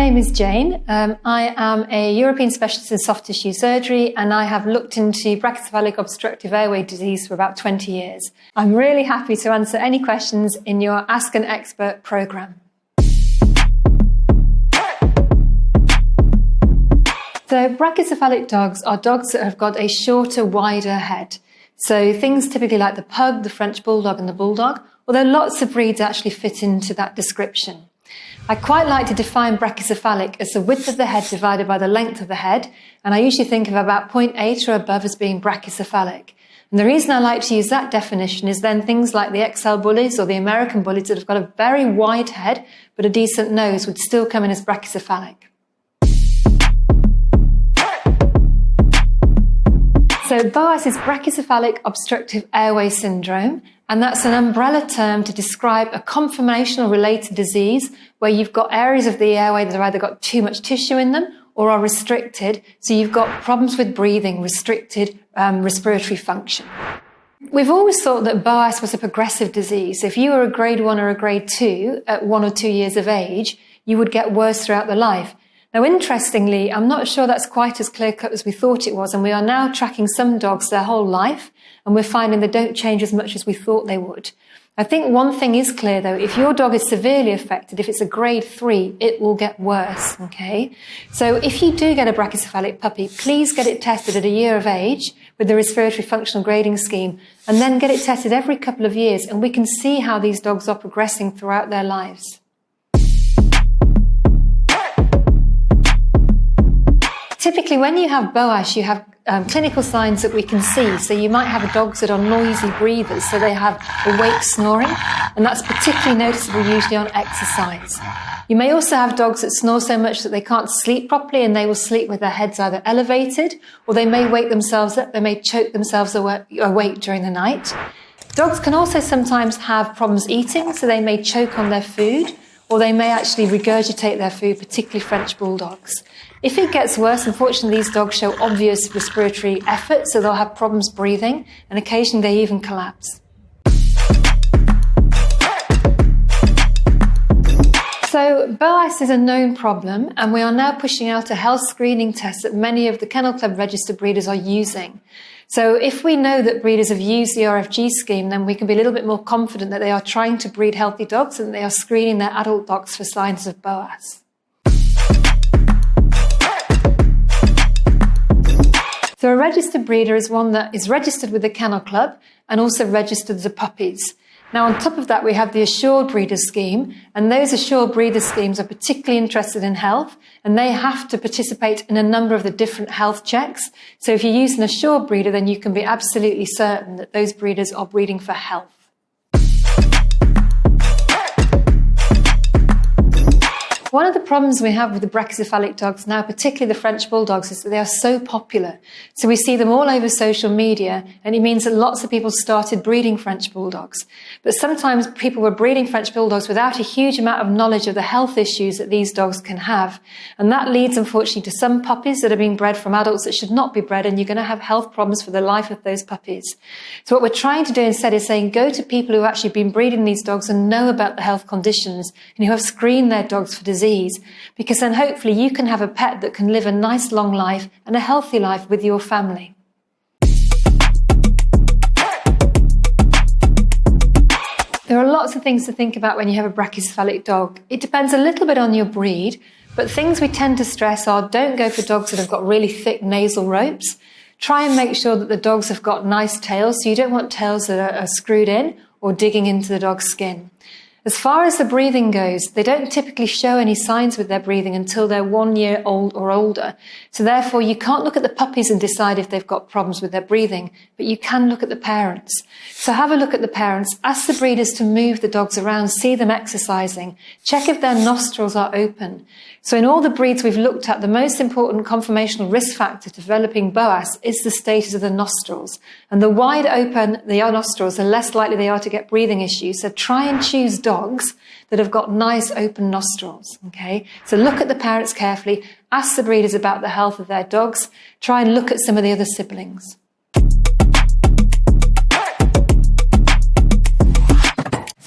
name is Jane. I am a European specialist in soft tissue surgery, and I have looked into brachycephalic obstructive airway disease for about 20 years. I'm really happy to answer any questions in your Ask an Expert programme. So brachycephalic dogs are dogs that have got a shorter, wider head. So things typically like the pug, the French bulldog and the bulldog, although lots of breeds actually fit into that description. I quite like to define brachycephalic as the width of the head divided by the length of the head, and I usually think of about 0.8 or above as being brachycephalic. And the reason I like to use that definition is then things like the XL bullies or the American bullies that have got a very wide head but a decent nose would still come in as brachycephalic. So BOAS is brachycephalic obstructive airway syndrome, and that's an umbrella term to describe a conformational related disease where you've got areas of the airway that have either got too much tissue in them or are restricted. So you've got problems with breathing, restricted respiratory function. We've always thought that BOAS was a progressive disease. If you were a grade 1 or a grade 2 at 1 or 2 years of age, you would get worse throughout the life. Now, interestingly, I'm not sure that's quite as clear-cut as we thought it was, and we are now tracking some dogs their whole life, and we're finding they don't change as much as we thought they would. I think one thing is clear, though. If your dog is severely affected, if it's a grade 3, it will get worse, okay? So if you do get a brachycephalic puppy, please get it tested at a year of age with the respiratory functional grading scheme, and then get it tested every couple of years, and we can see how these dogs are progressing throughout their lives. Typically, when you have BOAS, you have clinical signs that we can see. So you might have dogs that are noisy breathers, so they have awake snoring, and that's particularly noticeable usually on exercise. You may also have dogs that snore so much that they can't sleep properly, and they will sleep with their heads either elevated, or they may wake themselves up, they may choke themselves awake during the night. Dogs can also sometimes have problems eating, so they may choke on their food, or they may actually regurgitate their food, particularly French bulldogs. If it gets worse, unfortunately, these dogs show obvious respiratory effort, so they'll have problems breathing, and occasionally they even collapse. So BOAS is a known problem, and we are now pushing out a health screening test that many of the Kennel Club registered breeders are using. So if we know that breeders have used the RFG scheme, then we can be a little bit more confident that they are trying to breed healthy dogs and they are screening their adult dogs for signs of BOAS. So a registered breeder is one that is registered with the Kennel Club and also registered as a puppies. Now, on top of that, we have the Assured Breeder Scheme, and those Assured Breeder Schemes are particularly interested in health, and they have to participate in a number of the different health checks. So if you use an Assured Breeder, then you can be absolutely certain that those breeders are breeding for health. One of the problems we have with the brachycephalic dogs now, particularly the French bulldogs, is that they are so popular. So we see them all over social media, and it means that lots of people started breeding French bulldogs. But sometimes people were breeding French bulldogs without a huge amount of knowledge of the health issues that these dogs can have. And that leads, unfortunately, to some puppies that are being bred from adults that should not be bred, and you're going to have health problems for the life of those puppies. So what we're trying to do instead is saying, go to people who have actually been breeding these dogs and know about the health conditions and who have screened their dogs for disease, because then hopefully you can have a pet that can live a nice long life and a healthy life with your family. There are lots of things to think about when you have a brachycephalic dog. It depends a little bit on your breed, but things we tend to stress are don't go for dogs that have got really thick nasal ropes. Try and make sure that the dogs have got nice tails, so you don't want tails that are screwed in or digging into the dog's skin. As far as the breathing goes, they don't typically show any signs with their breathing until they're 1 year old or older. So therefore, you can't look at the puppies and decide if they've got problems with their breathing, but you can look at the parents. So have a look at the parents, ask the breeders to move the dogs around, see them exercising, check if their nostrils are open. So in all the breeds we've looked at, the most important conformational risk factor to developing BOAS is the status of the nostrils. And the wide open the nostrils, the less likely they are to get breathing issues. So try and choose dogs that have got nice open nostrils, okay? So look at the parents carefully, ask the breeders about the health of their dogs, try and look at some of the other siblings.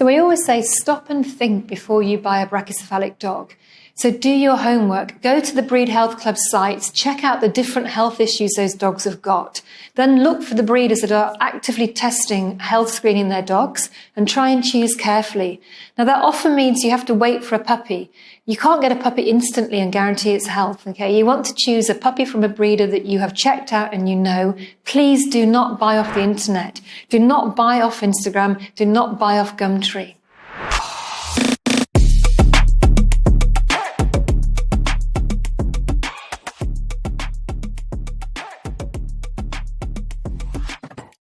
So we always say stop and think before you buy a brachycephalic dog. So do your homework, go to the Breed Health Club sites, check out the different health issues those dogs have got. Then look for the breeders that are actively testing health screening their dogs and try and choose carefully. Now that often means you have to wait for a puppy. You can't get a puppy instantly and guarantee its health, okay? You want to choose a puppy from a breeder that you have checked out and you know. Please do not buy off the internet. Do not buy off Instagram. Do not buy off Gumtree.